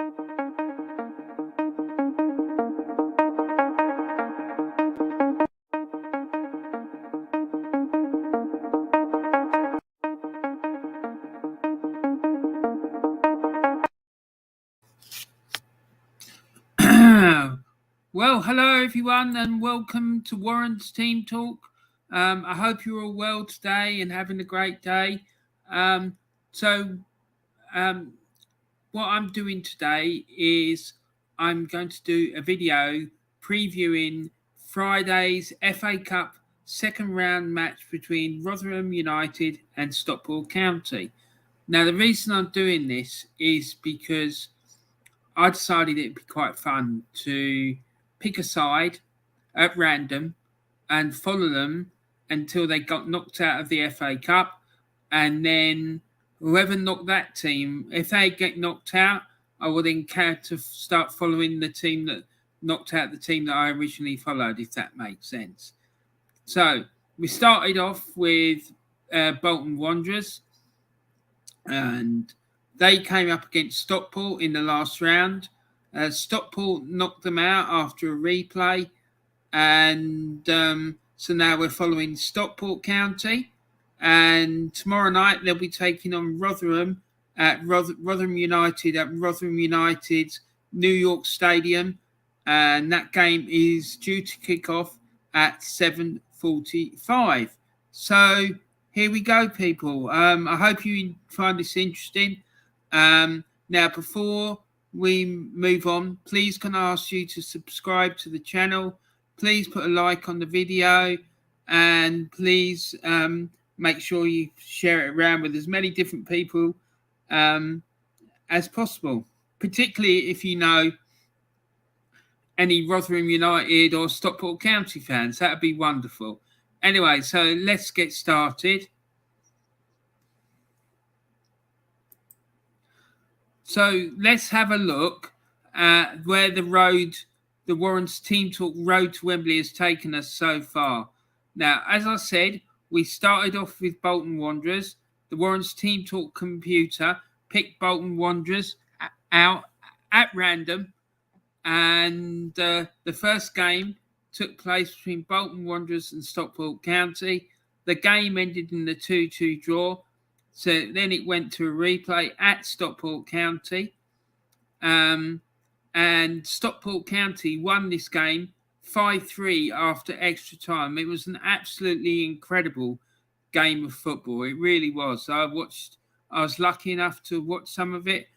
Well, hello everyone, and welcome to Warren's Team Talk. I hope you're all well today and having a great day. What I'm doing today is I'm going to do a video previewing Friday's FA Cup second round match between Rotherham United and Stockport County. Now, the reason I'm doing this is because I decided it'd be quite fun to pick a side at random and follow them until they got knocked out of the FA Cup. And then whoever knocked that team, if they get knocked out, I will then care to start following the team that knocked out the team that I originally followed, if that makes sense. So we started off with Bolton Wanderers, and they came up against Stockport in the last round. Stockport knocked them out after a replay. And so now we're following Stockport County. And tomorrow night they'll be taking on Rotherham at Rotherham United at Rotherham United's New York Stadium. And that game is due to kick off at 7:45. So here we go, people. I hope you find this interesting. Now, before we move on, please can I ask you to subscribe to the channel? Please put a like on the video, and please make sure you share it around with as many different people as possible, particularly if you know any Rotherham United or Stockport County fans. That would be wonderful. Anyway, so let's get started. So let's have a look at where the Warren's Team Talk road to Wembley has taken us so far. Now, as I said, we started off with Bolton Wanderers. The Warren's Team Talk computer picked Bolton Wanderers out at random, and the first game took place between Bolton Wanderers and Stockport County. The game ended in the 2-2 draw. So then it went to a replay at Stockport County. And Stockport County won this game 5-3 after extra time. It was an absolutely incredible game of football. It really was. I was lucky enough to watch some of it.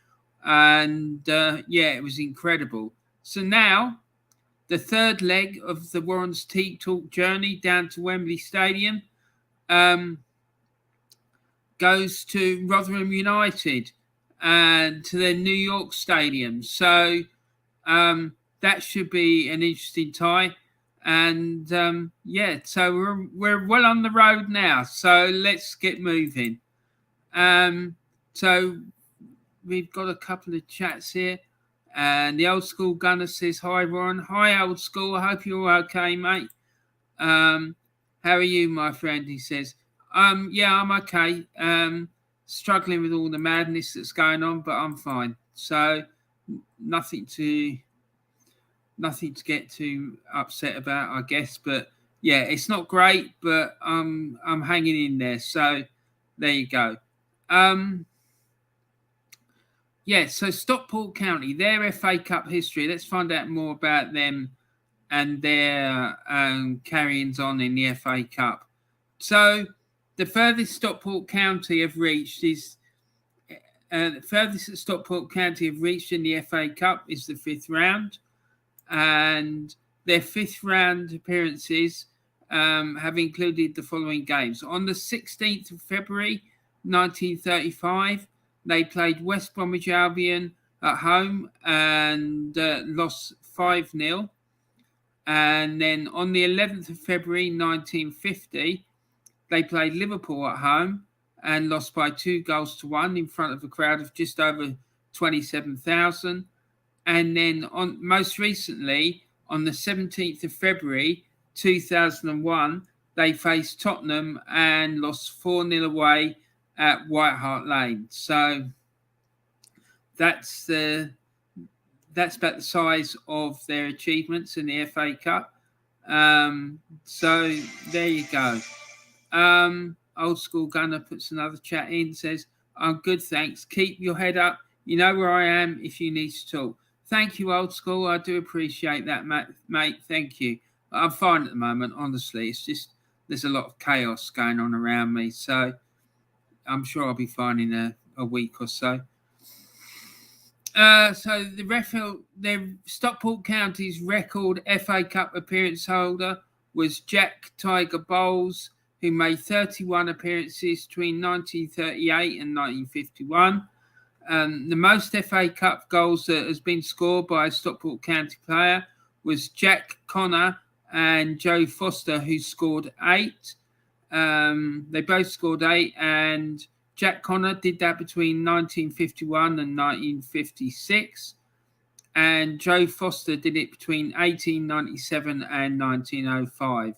And it was incredible. So now the third leg of the Warren's Team Talk journey down to Wembley Stadium goes to Rotherham United and to their New York Stadium. So that should be an interesting tie. And so we're well on the road now. So let's get moving. So we've got a couple of chats here. And the Old School Gunner says, "Hi, Warren." Hi, Old School. I hope you're okay, mate. How are you, my friend? He says. I'm okay. Struggling with all the madness that's going on, but I'm fine. So nothing to get too upset about, I guess. But yeah, it's not great, but I'm hanging in there. So there you go. So Stockport County, their FA Cup history. Let's find out more about them and their carryings on in the FA Cup. So the furthest Stockport County have reached is the furthest that Stockport County have reached in the FA Cup is the fifth round, and their fifth round appearances have included the following games. On the 16th of February 1935, they played West Bromwich Albion at home and lost 5-0. And then on the 11th of February 1950, they played Liverpool at home and lost by 2-1 in front of a crowd of just over 27,000. And then most recently, on the 17th of February 2001, they faced Tottenham and lost 4-0 away at White Hart Lane. So that's that's about the size of their achievements in the FA Cup. So there you go. Old School Gunner puts another chat in, says, I'm good, thanks. Keep your head up. You know where I am if you need to talk. Thank you, Old School. I do appreciate that, mate. Thank you. I'm fine at the moment, honestly. It's just there's a lot of chaos going on around me. So I'm sure I'll be fine in a week or so. So the Stockport County's record FA Cup appearance holder was Jack Tiger Bowles, who made 31 appearances between 1938 and 1951. The most FA Cup goals that has been scored by a Stockport County player was Jack Connor and Joe Foster, who scored 8. They both scored 8, and Jack Connor did that between 1951 and 1956. And Joe Foster did it between 1897 and 1905.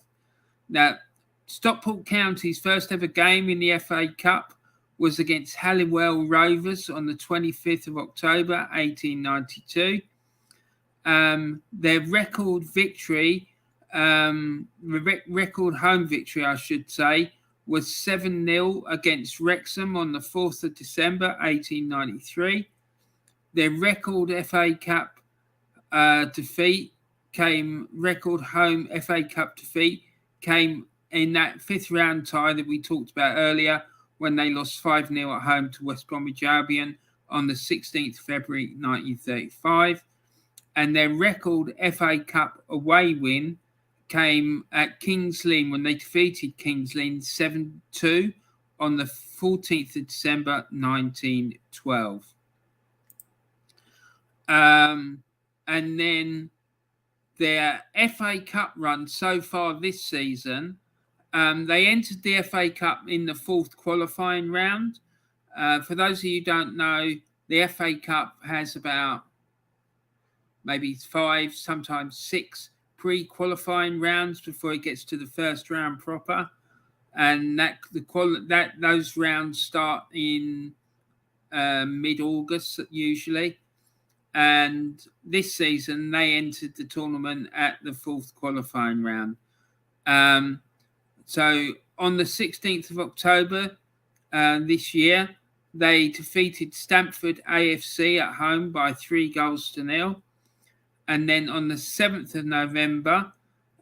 Now, Stockport County's first ever game in the FA Cup was against Halliwell Rovers on the 25th of October, 1892. Their record victory, record home victory, I should say, was 7-0 against Wrexham on the 4th of December, 1893. Their record FA Cup defeat came, record home FA Cup defeat came in that 5th round tie that we talked about earlier, when they lost 5-0 at home to West Bromwich Albion on the 16th of February 1935. And their record FA Cup away win came at Kings Lynn when they defeated Kings Lynn 7-2 on the 14th of December 1912. And then their FA Cup run so far this season, they entered the FA Cup in the 4th qualifying round. For those of you who don't know, the FA Cup has about maybe 5, sometimes 6 pre-qualifying rounds before it gets to the first round proper, and those rounds start in mid-August usually. And this season they entered the tournament at the 4th qualifying round. So on the 16th of October this year, they defeated Stamford AFC at home by 3-0. And then on the 7th of November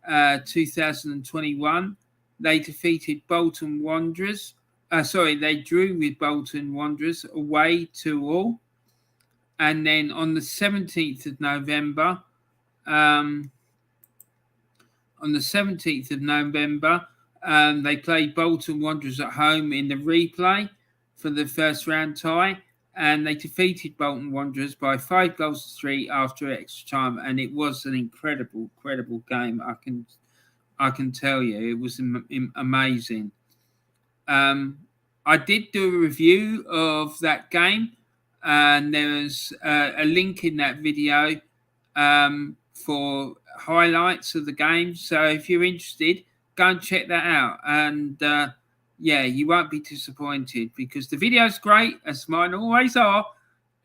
2021, they defeated Bolton Wanderers. They drew with Bolton Wanderers away 2-2. And then on the 17th of November, they played Bolton Wanderers at home in the replay for the first round tie, and they defeated Bolton Wanderers by 5-3 after extra time. And it was an incredible game. I can tell you, it was amazing. I did do a review of that game, and there's a link in that video for highlights of the game. So if you're interested, go and check that out. And you won't be disappointed, because the video's great, as mine always are,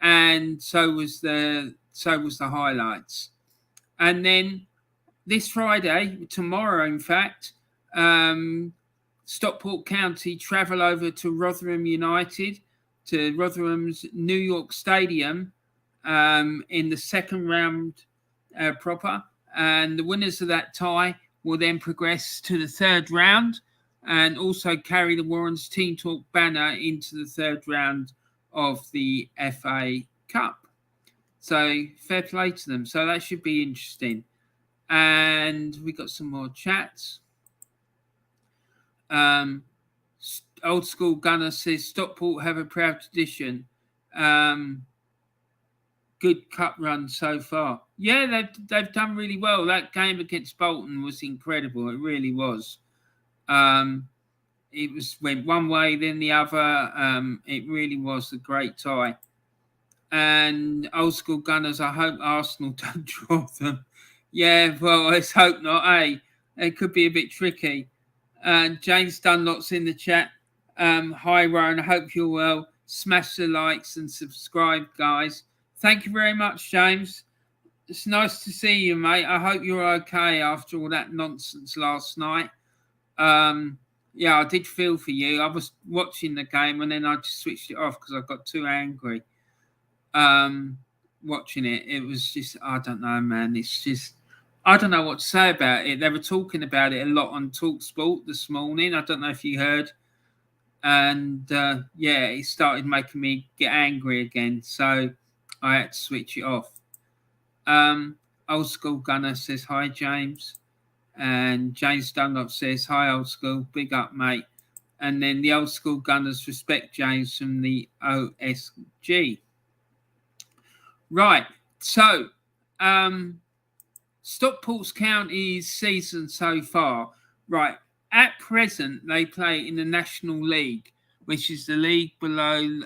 and so was the highlights. And then this Friday, tomorrow in fact, Stockport County travel over to Rotherham United, to Rotherham's New York Stadium in the second round proper. And the winners of that tie will then progress to the third round and also carry the Warrens Team Talk banner into the third round of the FA Cup. So fair play to them. So that should be interesting. And we got some more chats. Old School Gunner says Stockport have a proud tradition. Good cup run so far. Yeah, they've done really well. That game against Bolton was incredible. It really was. It went one way, then the other. It really was a great tie. And Old School Gunners, I hope Arsenal don't draw them. Yeah, well, let's hope not, eh? It could be a bit tricky. And James Dunlop's in the chat. Hi, Ryan. I hope you're well. Smash the likes and subscribe, guys. Thank you very much, James. It's nice to see you, mate. I hope you're okay after all that nonsense last night. Yeah, I did feel for you. I was watching the game and then I just switched it off because I got too angry. Watching it, it was just, I don't know, man. It's just, I don't know what to say about it. They were talking about it a lot on Talksport this morning. I don't know if you heard. And yeah, it started making me get angry again. So I had to switch it off. Old School Gunner says, hi, James. And James Dunlop says, hi, Old School. Big up, mate. And then the Old School Gunners respect James from the OSG. Right. So, Stockport County's season so far. Right. At present, they play in the National League, which is the league below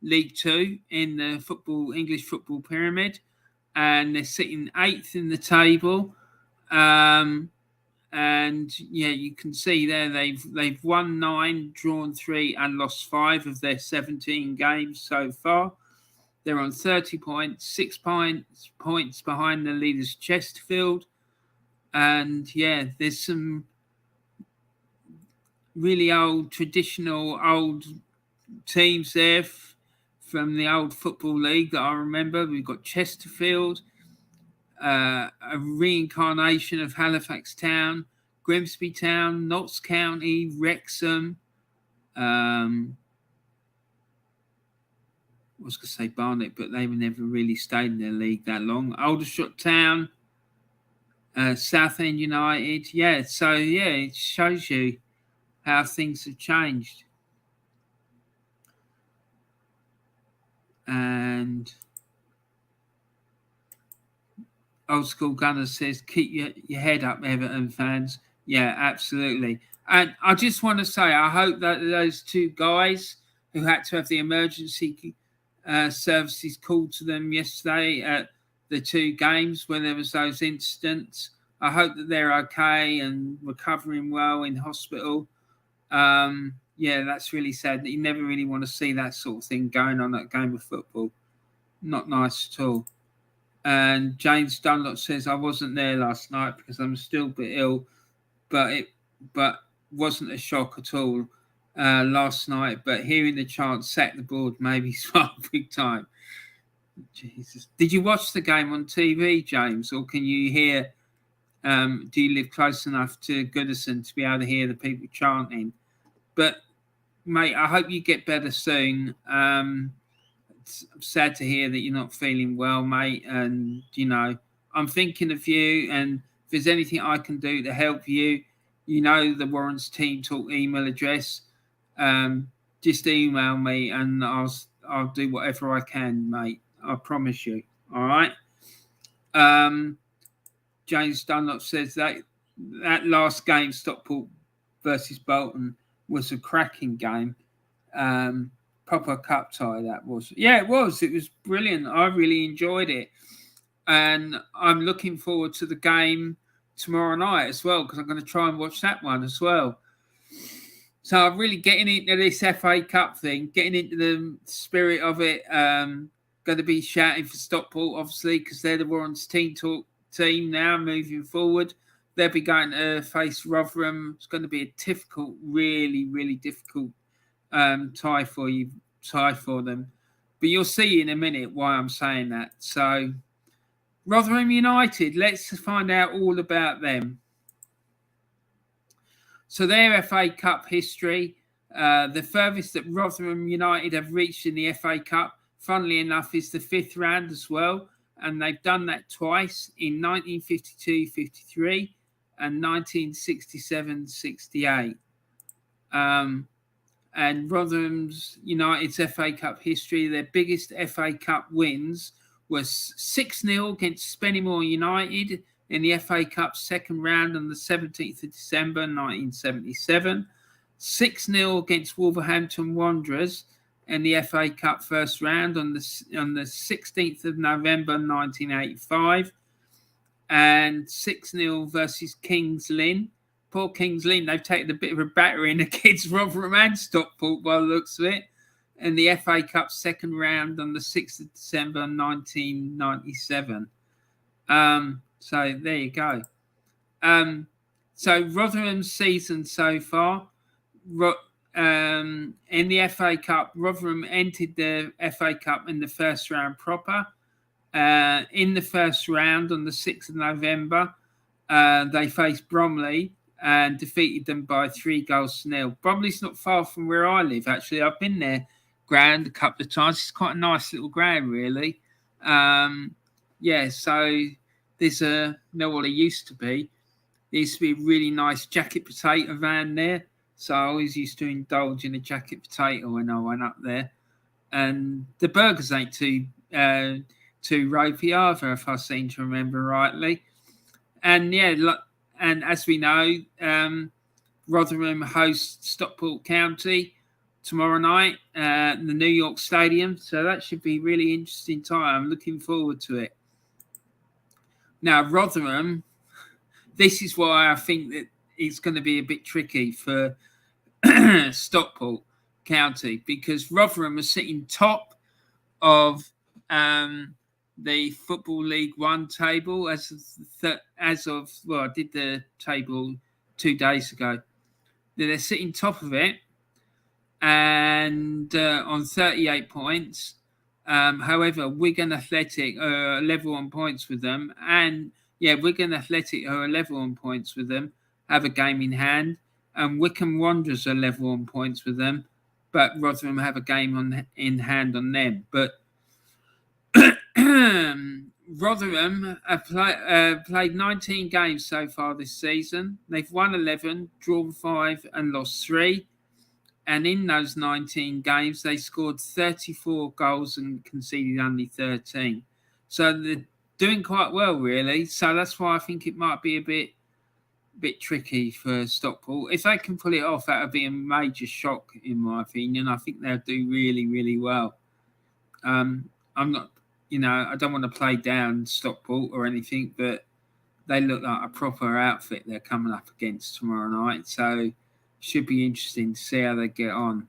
League Two in the English football pyramid. And they're sitting 8th in the table. And yeah, you can see there they've won 9, drawn 3, and lost 5 of their 17 games so far. They're on 30 points, 6 points behind the leaders Chesterfield. And yeah, there's some really traditional old teams there from the old football league that I remember. We've got Chesterfield, a reincarnation of Halifax Town, Grimsby Town, Notts County, Wrexham. I was going to say Barnet, but they never really stayed in their league that long. Aldershot Town, Southend United. Yeah, so yeah, it shows you how things have changed. And Old School Gunner says, keep your head up, Everton fans. Yeah, absolutely. And I just want to say, I hope that those 2 guys who had to have the emergency services called to them yesterday at the 2 games when there was those incidents, I hope that they're okay and recovering well in hospital. Yeah, that's really sad. You never really want to see that sort of thing going on at a game of football. Not nice at all. And James Dunlop says, I wasn't there last night because I'm still a bit ill, but wasn't a shock at all last night. But hearing the chant, sack the board, maybe swap big time. Jesus. Did you watch the game on TV, James, or can you hear? Do you live close enough to Goodison to be able to hear the people chanting? But, mate, I hope you get better soon. It's sad to hear that you're not feeling well, mate. And, you know, I'm thinking of you. And if there's anything I can do to help you, you know the Warren's Team Talk email address. Just email me and I'll do whatever I can, mate. I promise you. All right. James Dunlop says that last game, Stockport versus Bolton, was a cracking game. Proper cup tie that was. Yeah, it was. It was brilliant. I really enjoyed it. And I'm looking forward to the game tomorrow night as well because I'm going to try and watch that one as well. So I'm really getting into this FA Cup thing, getting into the spirit of it. Going to be shouting for Stockport, obviously, because they're the Warren's Team Talk team now moving forward. They'll be going to face Rotherham. It's going to be a difficult, really, really difficult tie for them. But you'll see in a minute why I'm saying that. So Rotherham United, let's find out all about them. So their FA Cup history, the furthest that Rotherham United have reached in the FA Cup, funnily enough, is the 5th round as well. And they've done that twice in 1952-53 and 1967-68. And Rotherham United's FA Cup history, their biggest FA Cup wins was 6-0 against Spennymoor United in the FA Cup second round on the 17th of December 1977, 6-0 against Wolverhampton Wanderers in the FA Cup first round on the 16th of November 1985, and 6-0 versus Kings Lynn. Poor Kings Lynn, they've taken a bit of a battering against Rotherham and Stockport by the looks of it, in the FA Cup second round on the 6th of December 1997. So there you go. So Rotherham's season so far, in the FA Cup, Rotherham entered the FA Cup in the first round proper. In the first round on the 6th of November, they faced Bromley and defeated them by 3-0. Bromley's not far from where I live, actually. I've been there ground a couple of times. It's quite a nice little ground, really. So there's what it used to be. There used to be a really nice jacket potato van there. So I always used to indulge in a jacket potato when I went up there. And the burgers ain't too ropey either, if I seem to remember rightly. And and as we know, Rotherham hosts Stockport County tomorrow night at the New York Stadium. So that should be a really interesting time. I'm looking forward to it. Now, Rotherham, this is why I think that it's going to be a bit tricky for Stockport County, because Rotherham are sitting top of the Football League One table I did the table 2 days ago. They're sitting top of it and on 38 points. However, Wigan Athletic are level on points with them, and Wigan Athletic are level on points with them, have a game in hand, and Wycombe Wanderers are level on points with them, but Rotherham have a game in hand on them. But Rotherham have played 19 games so far this season. They've won 11, drawn 5, and lost 3. And in those 19 games, they scored 34 goals and conceded only 13. So they're doing quite well, really. So that's why I think it might be a bit tricky for Stockport. If they can pull it off, that would be a major shock, in my opinion. I think they'll do really, really well. I'm not, I don't want to play down Stockport or anything, but they look like a proper outfit they're coming up against tomorrow night. So should be interesting to see how they get on.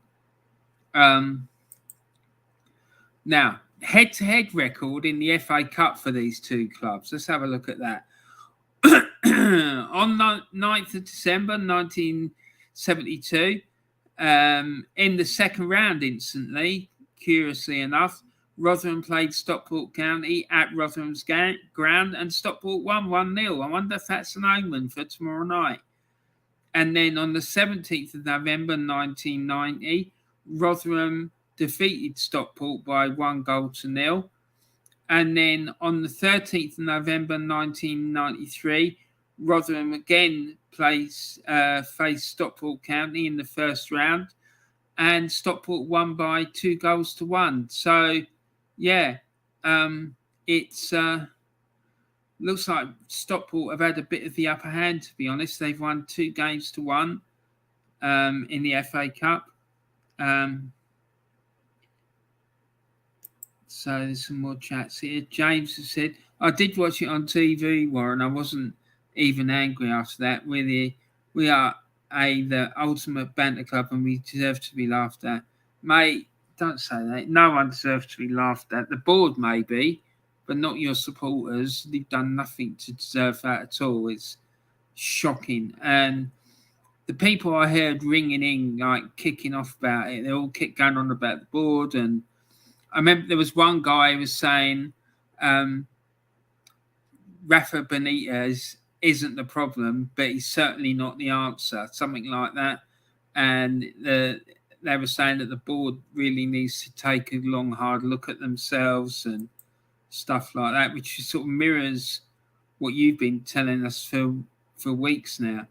Now, head-to-head record in the FA Cup for these two clubs. Let's have a look at that. On 9th of December 1972, in the second round instantly, curiously enough, Rotherham played Stockport County at Rotherham's ground and Stockport won 1-0. I wonder if that's an omen for tomorrow night. And then on the 17th of November 1990, Rotherham defeated Stockport by 1-0. And then on the 13th of November 1993, Rotherham again faced Stockport County in the first round, and Stockport won by 2-1. So, it's looks like Stockport have had a bit of the upper hand, to be honest. They've won 2-1 in the FA Cup. So there's some more chats here. James has said, I did watch it on TV, Warren. I wasn't even angry after that. We are the ultimate banter club and we deserve to be laughed at. Mate, don't say that. No one deserves to be laughed at. The board maybe, but not your supporters. They've done nothing to deserve that at all. It's shocking. And the people I heard ringing in, like kicking off about it, they all kept going on about the board. And I remember there was one guy who was saying Rafa Benitez isn't the problem, but he's certainly not the answer, something like that. And they were saying that the board really needs to take a long, hard look at themselves and stuff like that, which sort of mirrors what you've been telling us for weeks now.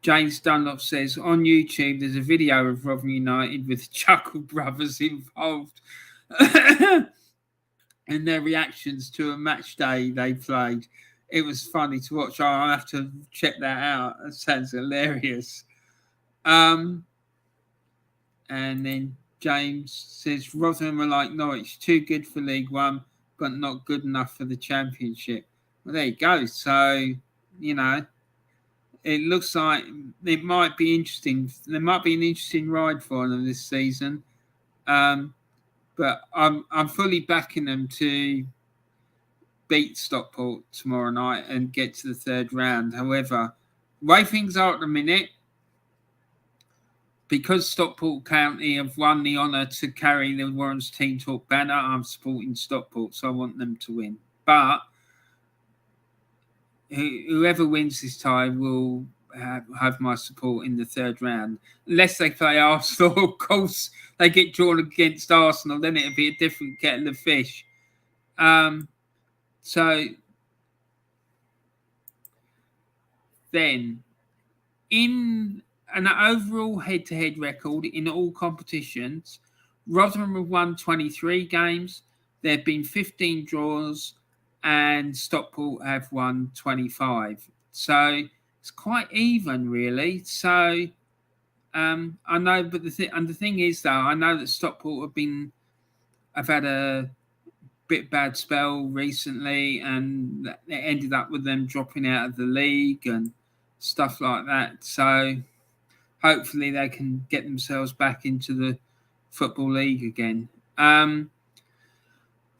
James Dunlop says, on YouTube, there's a video of Rotherham United with Chuckle Brothers involved and their reactions to a match day they played. It was funny to watch. I'll have to check that out. That sounds hilarious. And then James says, Rotherham are like Norwich, too good for League One, but not good enough for the Championship. Well, there you go. So, it looks like it might be interesting. There might be an interesting ride for them this season. But I'm fully backing them to beat Stockport tomorrow night and get to the third round. However, the way things are at the minute, because Stockport County have won the honour to carry the Warren's Team Talk banner, I'm supporting Stockport, so I want them to win. But whoever wins this tie will have my support in the third round. Unless they play Arsenal, of course, they get drawn against Arsenal, then it'll be a different kettle of fish. So then, in an overall head-to-head record in all competitions, Rotherham have won 23 games. There have been 15 draws, and Stockport have won 25. So it's quite even, really. So I know, but the thing is, though, I know that Stockport have had a bit bad spell recently, and it ended up with them dropping out of the league and stuff like that. So hopefully they can get themselves back into the Football League again.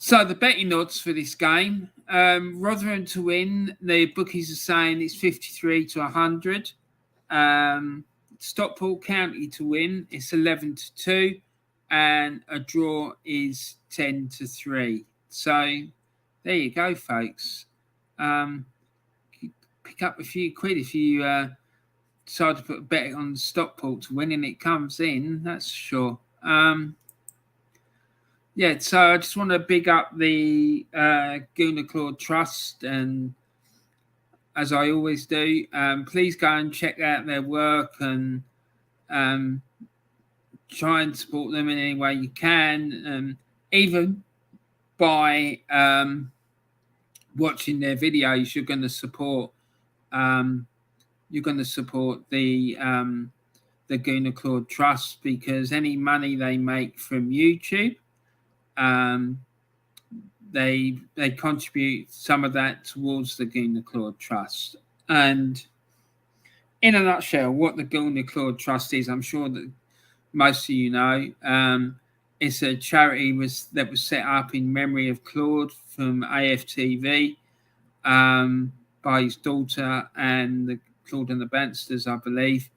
So the betting odds for this game, Rotherham to win, the bookies are saying it's 53 to 100. Stockport County to win, it's 11 to 2. And a draw is 10 to 3. So there you go, folks. Pick up a few quid if you decide to put a bet on Stockport to win and it comes in, that's for sure. Yeah, so I just want to big up the GoonerClaude Trust, and as I always do, please go and check out their work and try and support them in any way you can, even by watching their videos. You're going to support the GoonerClaude Trust, because any money they make from YouTube, they contribute some of that towards the GoonerClaude Trust. And in a nutshell, what the GoonerClaude Trust is, I'm sure that most of you know, it's a charity that was set up in memory of Claude from AFTV by his daughter and the Claude and the Banstas, I believe,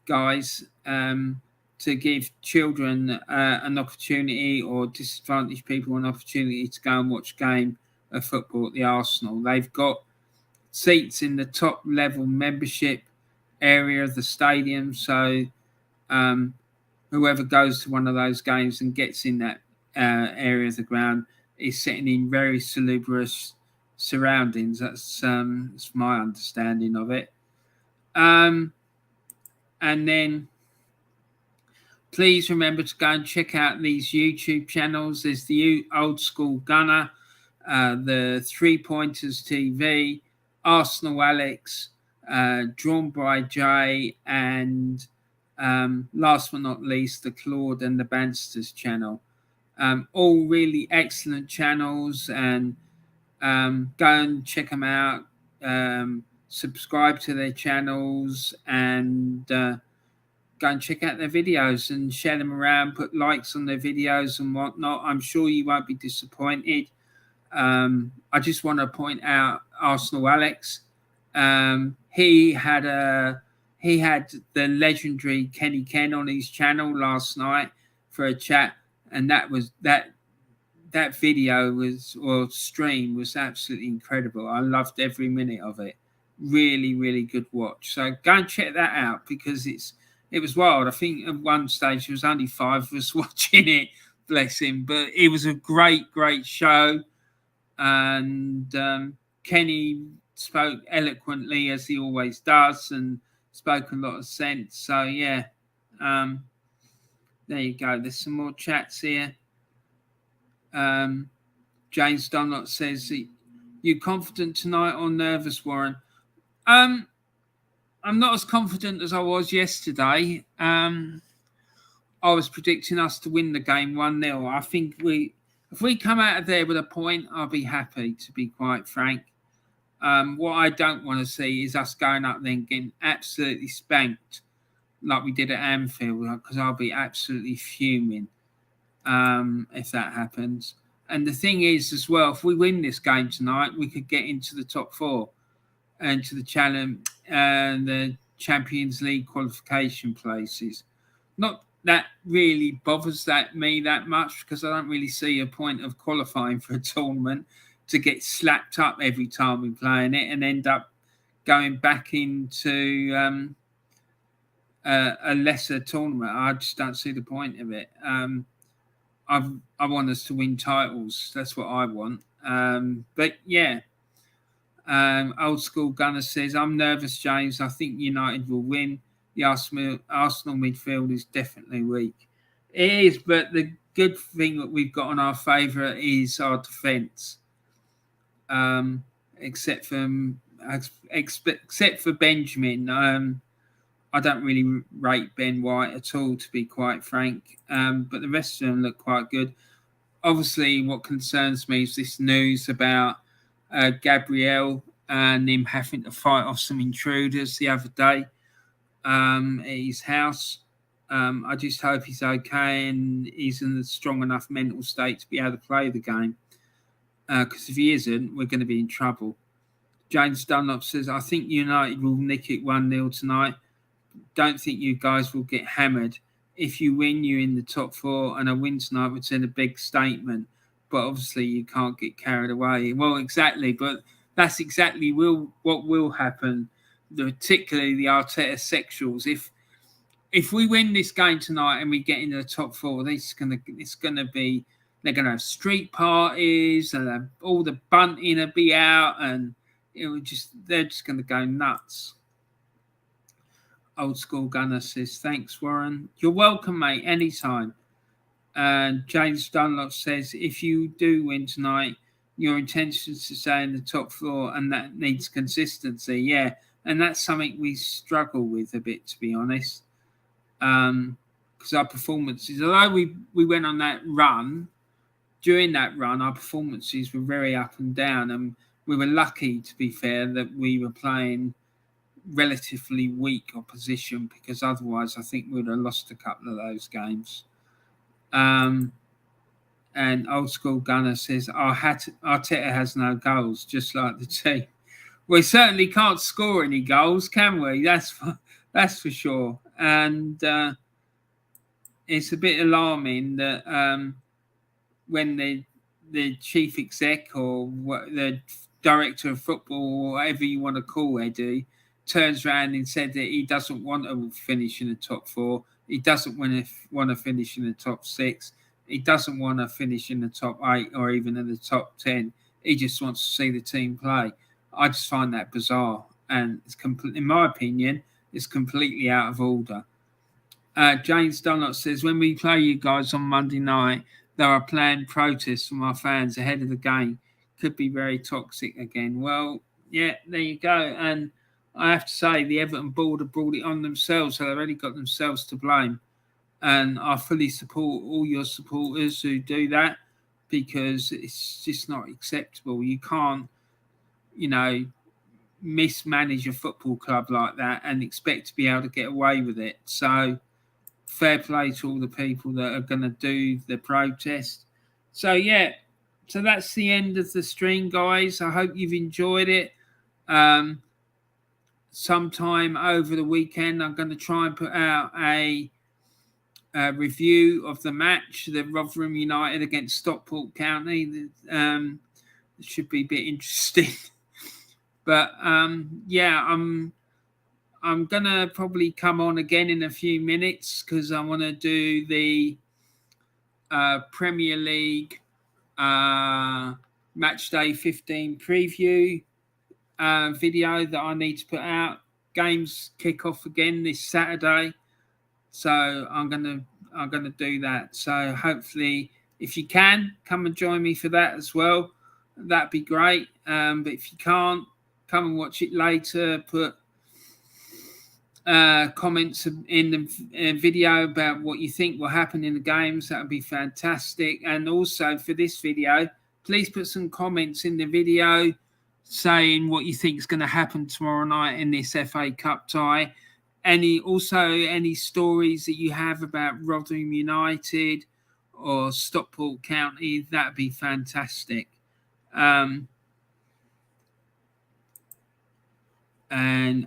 guys, to give children an opportunity, or disadvantaged people an opportunity, to go and watch a game of football at the Arsenal. They've got seats in the top level membership area of the stadium, so whoever goes to one of those games and gets in that area of the ground is sitting in very salubrious surroundings. That's my understanding of it. And then please remember to go and check out these YouTube channels. There's the Old School Gunner, the 3 Pointers TV, Arsenal Alex, DrawnByDre, and last but not least, the Claude and the Banstas channel. All really excellent channels, and go and check them out. Subscribe to their channels, and go and check out their videos and share them around. Put likes on their videos and whatnot. I'm sure you won't be disappointed. I just want to point out Arsenal Alex. He had the legendary Kenny Ken on his channel last night for a chat, and that video stream was absolutely incredible. I loved every minute of it. Really, really good watch. So go and check that out, because it was wild. I think at one stage there was only 5 of us watching it, bless him. But it was a great, great show. And Kenny spoke eloquently, as he always does, and spoke a lot of sense. So, yeah, there you go. There's some more chats here. James Dunlop says, you confident tonight or nervous, Warren? I'm not as confident as I was yesterday. I was predicting us to win the game 1-0. I think if we come out of there with a point, I'll be happy, to be quite frank. What I don't want to see is us going up there and getting absolutely spanked like we did at Anfield, because I'll be absolutely fuming if that happens. And the thing is, as well, if we win this game tonight, we could get into the top 4 and to the challenge and the Champions League qualification places. Not that really bothers me that much, because I don't really see a point of qualifying for a tournament to get slapped up every time we play in it and end up going back into a lesser tournament. I just don't see the point of it. I want us to win titles. That's what I want. But yeah, Old School Gunner says, I'm nervous, James. I think United will win. The Arsenal midfield is definitely weak. It is, but the good thing that we've got on our favour is our defence. Except for Benjamin. I don't really rate Ben White at all, to be quite frank. But the rest of them look quite good. Obviously, what concerns me is this news about Gabriel and him having to fight off some intruders the other day at his house. I just hope he's okay and he's in a strong enough mental state to be able to play the game. Because if he isn't, we're going to be in trouble. James Dunlop says, I think United will nick it 1-0 tonight. Don't think you guys will get hammered. If you win, you're in the top 4, and a win tonight would send a big statement. But obviously, you can't get carried away. Well, exactly. But that's exactly what will happen, particularly the Arteta sexuals. If we win this game tonight and we get into the top 4, they're going to have street parties and all the bunting will be out, and they're just going to go nuts. Old School Gunner says, thanks, Warren. You're welcome, mate, anytime. And James Dunlop says, if you do win tonight, your intention is to stay in the top 4, and that needs consistency. Yeah, and that's something we struggle with a bit, to be honest. Because our performances, although we went on that run, during that run, our performances were very up and down, and we were lucky, to be fair, that we were playing relatively weak opposition, because otherwise I think we'd have lost a couple of those games. And Old School Gunner says, Arteta has no goals, just like the team. We certainly can't score any goals, can we? That's for sure. And it's a bit alarming that when the chief exec or the director of football, or whatever you want to call Eddie, turns around and said that he doesn't want to finish in the top 4. He doesn't want to finish in the top 6. He doesn't want to finish in the top 8 or even in the top 10. He just wants to see the team play. I just find that bizarre, and it's in my opinion, it's completely out of order. James Dunlop says, when we play you guys on Monday night, there are planned protests from our fans ahead of the game. Could be very toxic again. Well, yeah, there you go. And I have to say, the Everton board have brought it on themselves, so they've already got themselves to blame. And I fully support all your supporters who do that, because it's just not acceptable. You can't, mismanage a football club like that and expect to be able to get away with it. So fair play to all the people that are going to do the protest. So, yeah, so that's the end of the stream, guys. I hope you've enjoyed it. Sometime over the weekend, I'm going to try and put out a review of the match, the Rotherham United against Stockport County. It should be a bit interesting. But, yeah, I'm going to probably come on again in a few minutes, because I want to do the Premier League Match Day 15 preview video that I need to put out. Games kick off again this Saturday, so I'm gonna do that. So hopefully, if you can, come and join me for that as well. That'd be great. But if you can't, come and watch it later. Put comments in the video about what you think will happen in the games. That would be fantastic. And also for this video, please put some comments in the video saying what you think is going to happen tomorrow night in this FA Cup tie. Any stories that you have about Rotherham United, or Stockport County, that'd be fantastic. And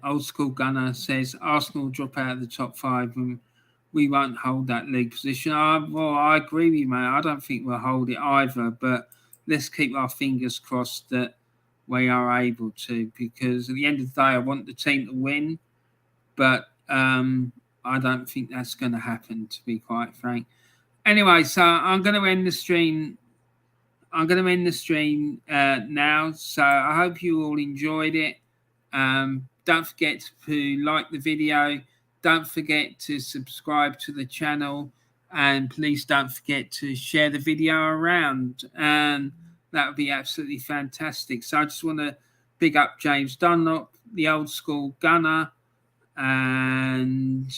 Old School Gunner says Arsenal drop out of the top 5 and we won't hold that league position. Well, I agree with you, mate. I don't think we'll hold it either, but let's keep our fingers crossed that we are able to, because at the end of the day, I want the team to win, but I don't think that's going to happen, to be quite frank. Anyway, so I'm going to end the stream. Now. So I hope you all enjoyed it. Don't forget to like the video. Don't forget to subscribe to the channel. And please don't forget to share the video around. And that would be absolutely fantastic. So I just want to big up James Dunlop, the Old School Gunner, and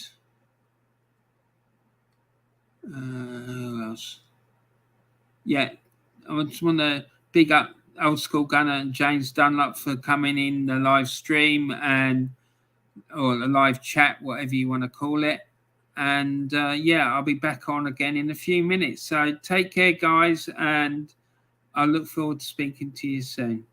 who else? Yeah, I just want to big up Old School Gunner and James Dunlop for coming in the live stream or the live chat, whatever you want to call it. And yeah, I'll be back on again in a few minutes. So take care, guys, and I look forward to speaking to you soon.